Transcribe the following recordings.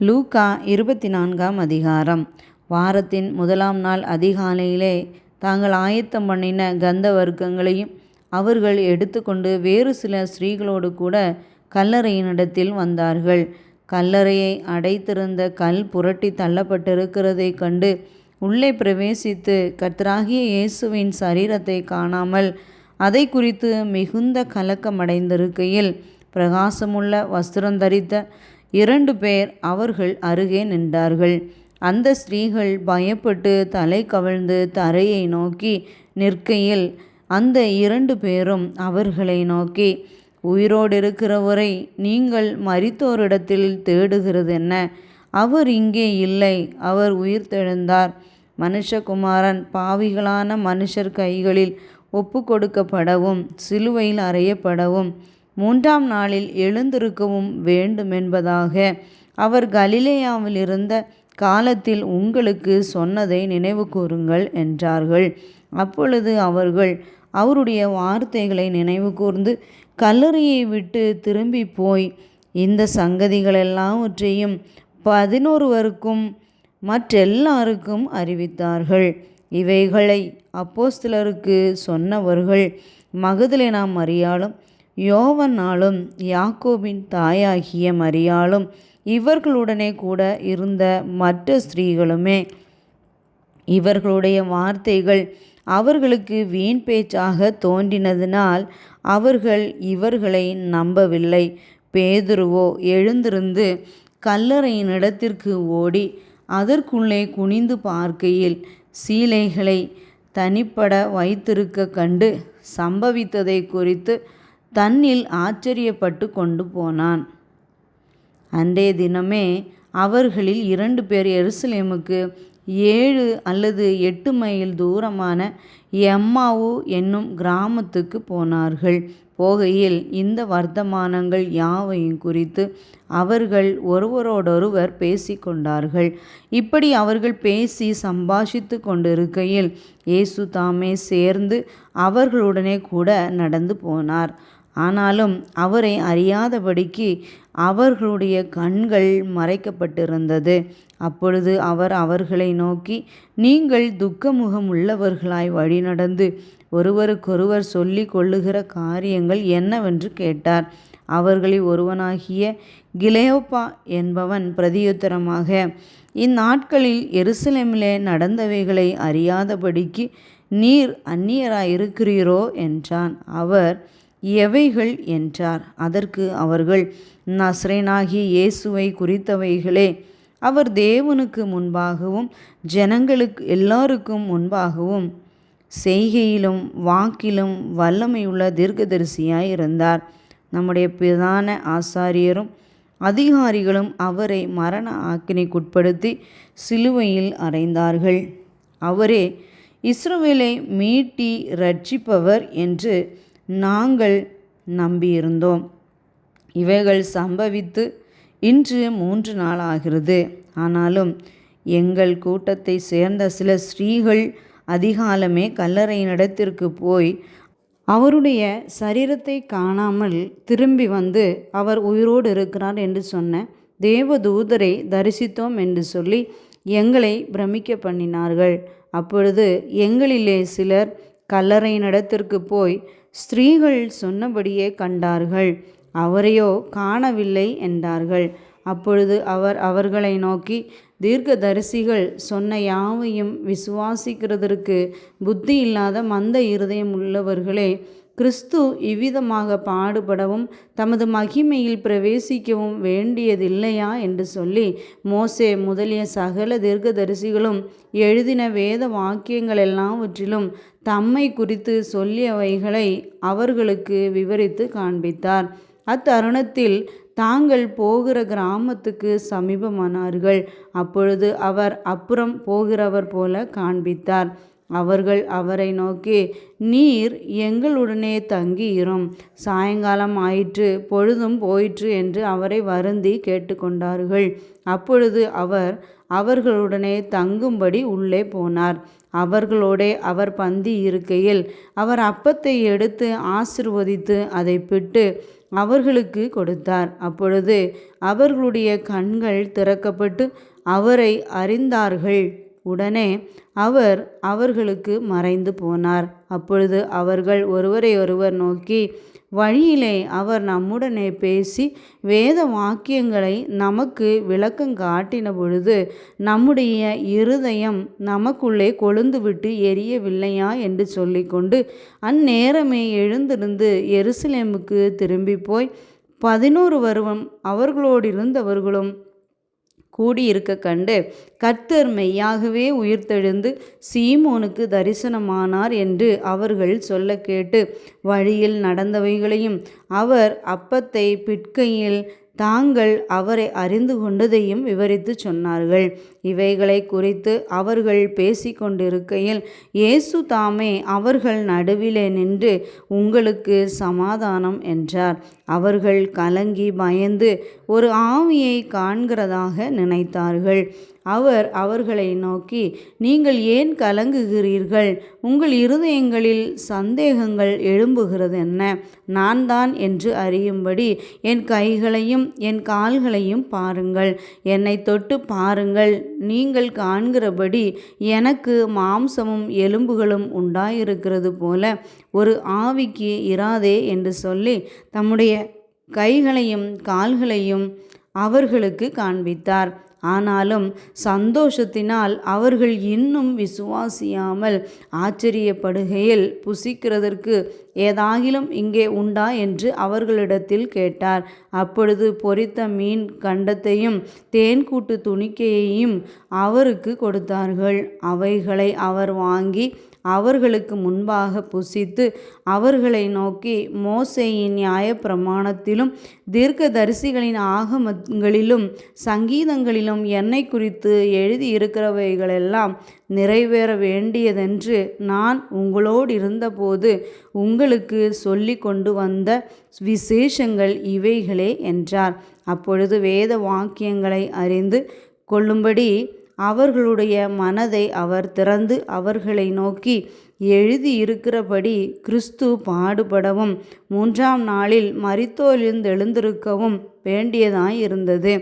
லூக்கா 24ஆம் அதிகாரம். வாரத்தின் முதலாம் நாள் அதிகாலையிலே தாங்கள் ஆயத்தம் பண்ணின கந்த வர்க்கங்களையும் அவர்கள் எடுத்துக்கொண்டு வேறு சில ஸ்திரீகளோடு கூட கல்லறையினிடத்தில் வந்தார்கள். கல்லறையை அடைத்திருந்த கல் புரட்டி தள்ளப்பட்டிருக்கிறதைக் கண்டு உள்ளே பிரவேசித்து கர்த்தராகிய இயேசுவின் சரீரத்தை காணாமல் அதை குறித்து மிகுந்த கலக்கமடைந்திருக்கையில், பிரகாசமுள்ள வஸ்திரம் தரித்த 2 பேர் அவர்கள் அருகே நின்றார்கள். அந்த ஸ்திரீகள் பயப்பட்டு தலை கவிழ்ந்து தரையை நோக்கி நிற்கையில், அந்த 2 பேரும் அவர்களை நோக்கி, உயிரோடிருக்கிறவரை நீங்கள் மரித்தோரிடத்தில் தேடுகிறதென்ன? அவர் இங்கே இல்லை, அவர் உயிர்த்தெழுந்தார். மனுஷகுமாரன் பாவிகளான மனுஷர் கைகளில் ஒப்பு கொடுக்கப்படவும் சிலுவையில் அறையப்படவும் 3ஆம் நாளில் எழுந்திருக்கவும் வேண்டுமென்பதாக அவர் கலிலேயாவில் இருந்த காலத்தில் உங்களுக்கு சொன்னதை நினைவு கூறுங்கள் என்றார்கள். அப்பொழுது அவர்கள் அவருடைய வார்த்தைகளை நினைவு கூர்ந்து கல்லறையை விட்டு திரும்பி போய் இந்த சங்கதிகளெல்லாவற்றையும் 11 மற்றெல்லாருக்கும் அறிவித்தார்கள். இவைகளை அப்போஸ்தலருக்கு சொன்னவர்கள் மகதலேனா மரியாளும் யோவன்னாலும் யாக்கோபின் தாயாகிய மரியாளும் இவர்களுடனே கூட இருந்த மற்ற ஸ்திரீகளுமே. இவர்களுடைய வார்த்தைகள் அவர்களுக்கு வீண் பேச்சாக தோன்றினதினால் அவர்கள் இவர்களை நம்பவில்லை. பேதுருவோ எழுந்திருந்து கல்லறையினிடத்திற்கு ஓடி அதற்குள்ளே குனிந்து பார்க்கையில் சீலைகளை தனிப்பட வைத்திருக்க கண்டு சம்பவித்ததை குறித்து தன்னில் ஆச்சரியப்பட்டு கொண்டு போனான். அன்றைய தினமே அவர்களில் 2 பேர் எருசலேமுக்கு 7 அல்லது 8 மைல் தூரமான எம்மாவு என்னும் கிராமத்துக்கு போனார்கள். போகையில் இந்த வர்த்தமானங்கள் யாவையும் குறித்து அவர்கள் ஒருவரோடொருவர் பேசிக்கொண்டார்கள். இப்படி அவர்கள் பேசி சம்பாஷித்து கொண்டிருக்கையில் இயேசு தாமே சேர்ந்து அவர்களுடனே கூட நடந்து போனார். ஆனாலும் அவரை அறியாதபடிக்கு அவர்களுடைய கண்கள் மறைக்கப்பட்டிருந்தது. அப்பொழுது அவர் அவர்களை நோக்கி, நீங்கள் துக்கமுகம் உள்ளவர்களாய் வழிநடந்து ஒருவருக்கொருவர் சொல்லி கொள்ளுகிற காரியங்கள் என்னவென்று கேட்டார். அவர்களில் ஒருவனாகிய கிலெயோப்பா என்பவன் பிரதியுத்தரமாக, இந்நாட்களில் எருசலேமிலே நடந்தவைகளை அறியாதபடிக்கு நீர் அந்நியராயிருக்கிறீரோ என்றான். அவர், எவைகள் என்றார். அதற்கு அவர்கள், நசரேயனாகிய இயேசுவை குறித்தவைகளே. அவர் தேவனுக்கு முன்பாகவும் ஜனங்களுக்கு எல்லாருக்கும் முன்பாகவும் செய்கையிலும் வாக்கிலும் வல்லமையுள்ள தீர்க்கதரிசியாய் இருந்தார். நம்முடைய பிரதான ஆசாரியரும் அதிகாரிகளும் அவரை மரண ஆக்கினைக்குட்படுத்தி சிலுவையில் அறைந்தார்கள். அவரே இஸ்ரவேலை மீட்டி இரட்சிப்பவர் என்று நாங்கள் நம்பியிருந்தோம். இவைகள் சம்பவித்து இன்று 3 நாளாகிறது. ஆனாலும் எங்கள் கூட்டத்தை சேர்ந்த சில ஸ்திரீகள் அதிகாலமே கல்லறையினிடத்திற்கு போய் அவருடைய சரீரத்தை காணாமல் திரும்பி வந்து, அவர் உயிரோடு இருக்கிறார் என்று சொன்ன தேவதூதரை தரிசித்தோம் என்று சொல்லி எங்களை பிரமிக்க பண்ணினார்கள். அப்பொழுது எங்களிலே சிலர் கல்லறையினிடத்திற்கு போய் ஸ்திரீகள் சொன்னபடியே கண்டார்கள், அவரையோ காணவில்லை என்றார்கள். அப்பொழுது அவர் அவர்களை நோக்கி, தீர்க்கதரிசிகள் சொன்ன யாவையும் விசுவாசிக்கிறதற்கு புத்தி இல்லாத மந்த இருதயம் உள்ளவர்களே, கிறிஸ்து இவ்விதமாக பாடுபடவும் தமது மகிமையில் பிரவேசிக்கவும் வேண்டியதில்லையா என்று சொல்லி மோசே முதலிய சகல தீர்க்கதரிசிகளும் எழுதின வேத வாக்கியங்கள் எல்லாவற்றிலும் தம்மை குறித்து சொல்லியவைகளை அவர்களுக்கு விவரித்து காண்பித்தார். அத்தருணத்தில் தாங்கள் போகிற கிராமத்துக்கு சமீபமானார்கள். அப்பொழுது அவர் அப்புறம் போகிறவர் போல காண்பித்தார். அவர்கள் அவரை நோக்கி, நீர் எங்களுடனே தங்கியிரும், சாயங்காலம் ஆயிற்று, பொழுதும் போயிற்று என்று அவரை வருந்தி கேட்டுக்கொண்டார்கள். அப்பொழுது அவர் அவர்களுடனே தங்கும்படி உள்ளே போனார். அவர்களோடே அவர் பந்தி இருக்கையில் அவர் அப்பத்தை எடுத்து ஆசீர்வதித்து அதை பிட்டு அவர்களுக்கு கொடுத்தார். அப்பொழுது அவர்களுடைய கண்கள் திறக்கப்பட்டு அவரை அறிந்தார்கள். உடனே அவர் அவர்களுக்கு மறைந்து போனார். அப்பொழுது அவர்கள் ஒருவரையொருவர் நோக்கி, வழியிலே அவர் நம்முடனே பேசி வேத வாக்கியங்களை நமக்கு விளக்கம் காட்டின பொழுது நம்முடைய இருதயம் நமக்குள்ளே கொழுந்துவிட்டு எரியவில்லையா என்று சொல்லிக்கொண்டு அந்நேரமே எழுந்திருந்து எருசலேமுக்கு திரும்பி போய் 11 அவர்களோடிருந்தவர்களும் கூடியிருக்க கண்டு, கர்த்தர் மெய்யாகவே உயிர்த்தெழுந்து சீமோனுக்கு தரிசனமானார் என்று அவர்கள் சொல்ல கேட்டு, வழியில் நடந்தவைகளையும் அவர் அப்பத்தை பிட்கையில் தாங்கள் அவரை அறிந்து கொண்டதையும் விவரித்து சொன்னார்கள். இவைகளை குறித்து அவர்கள் பேசிக்கொண்டிருக்கையில் இயேசு தாமே அவர்கள் நடுவிலே நின்று, உங்களுக்கு சமாதானம் என்றார். அவர்கள் கலங்கி பயந்து ஒரு ஆவியை காண்கிறதாக நினைத்தார்கள். அவர் அவர்களை நோக்கி, நீங்கள் ஏன் கலங்குகிறீர்கள்? உங்கள் இருதயங்களில் சந்தேகங்கள் எழும்புகிறது என்ன? நான் தான் என்று அறியும்படி என் கைகளையும் என் கால்களையும் பாருங்கள். என்னை தொட்டு பாருங்கள். நீங்கள் காண்கிறபடி எனக்கு மாம்சமும் எலும்புகளும் உண்டாயிருக்கிறது போல ஒரு ஆவிக்கு இராதே என்று சொல்லி தம்முடைய கைகளையும் கால்களையும் அவர்களுக்கு காண்பித்தார். ஆனாலும் சந்தோஷத்தினால் அவர்கள் இன்னும் விசுவாசியாமல் ஆச்சரியப்படுகையில், புசிக்கிறதற்கு ஏதாகிலும் இங்கே உண்டா என்று அவர்களிடத்தில் கேட்டார். அப்பொழுது பொரித்த மீன் கண்டத்தையும் தேன்கூட்டு துணிக்கையையும் அவருக்கு கொடுத்தார்கள். அவைகளை அவர் வாங்கி அவர்களுக்கு முன்பாக புசித்து அவர்களை நோக்கி, மோசேயின் நியாயப்பிரமாணத்திலும் தீர்க்கதரிசிகளின் ஆகமங்களிலும் சங்கீதங்களிலும் என்னை குறித்து எழுதியிருக்கிறவைகளெல்லாம் நிறைவேற வேண்டியதென்று நான் உங்களோடு இருந்தபோது உங்களுக்கு சொல்லி கொண்டு வந்த விசேஷங்கள் இவைகளே என்றார். அப்பொழுது வேத வாக்கியங்களை அறிந்து கொள்ளும்படி அவர்களுடைய மனதை அவர் திறந்து அவர்களை நோக்கி, எழுதியிருக்கிறபடி கிறிஸ்து பாடுபடவும் 3ஆம் நாளில் மரித்தோரிலிருந்தெழுந்திருக்கவும் வேண்டியதாயிருந்தது.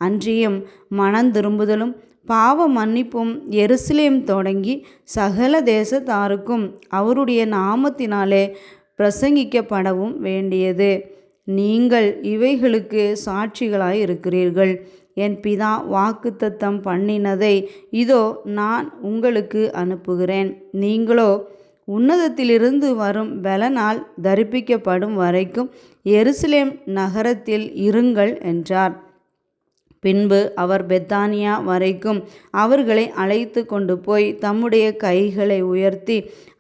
அன்றியும் மனந்திரும்புதலும் பாவ மன்னிப்பும் எருசலேம் தொடங்கி சகல தேசத்தாருக்கும் அவருடைய நாமத்தினாலே பிரசங்கிக்கப்படவும் வேண்டியது. நீங்கள் இவைகளுக்கு சாட்சிகளாய் இருக்கிறீர்கள். என் பிதா வாக்குத்தத்தம் பண்ணினதை இதோ நான் உங்களுக்கு அனுப்புகிறேன். நீங்களோ உன்னதத்திலிருந்து வரும் பலனால் தரிப்பிக்கப்படும் வரைக்கும் எருசலேம் நகரத்தில் இருங்கள் என்றார். பின்பு அவர் பெத்தானியா வரைக்கும் அவர்களை அழைத்து கொண்டு போய் தம்முடைய கைகளை உயர்த்தி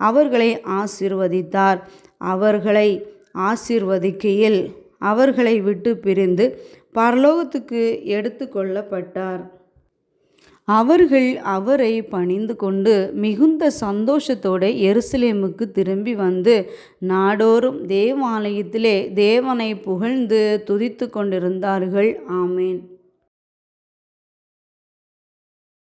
அவர்களை ஆசீர்வதித்தார். அவர்களை ஆசீர்வதிக்கையில் அவர்களை விட்டு பிரிந்து பரலோகத்துக்கு எடுத்து கொள்ளப்பட்டார். அவர்கள் அவரை பணிந்து கொண்டு மிகுந்த சந்தோஷத்தோடு எருசலேமுக்கு திரும்பி வந்து நாடோறும் தேவாலயத்திலே தேவனை புகழ்ந்து துதித்து கொண்டிருந்தார்கள். ஆமேன்.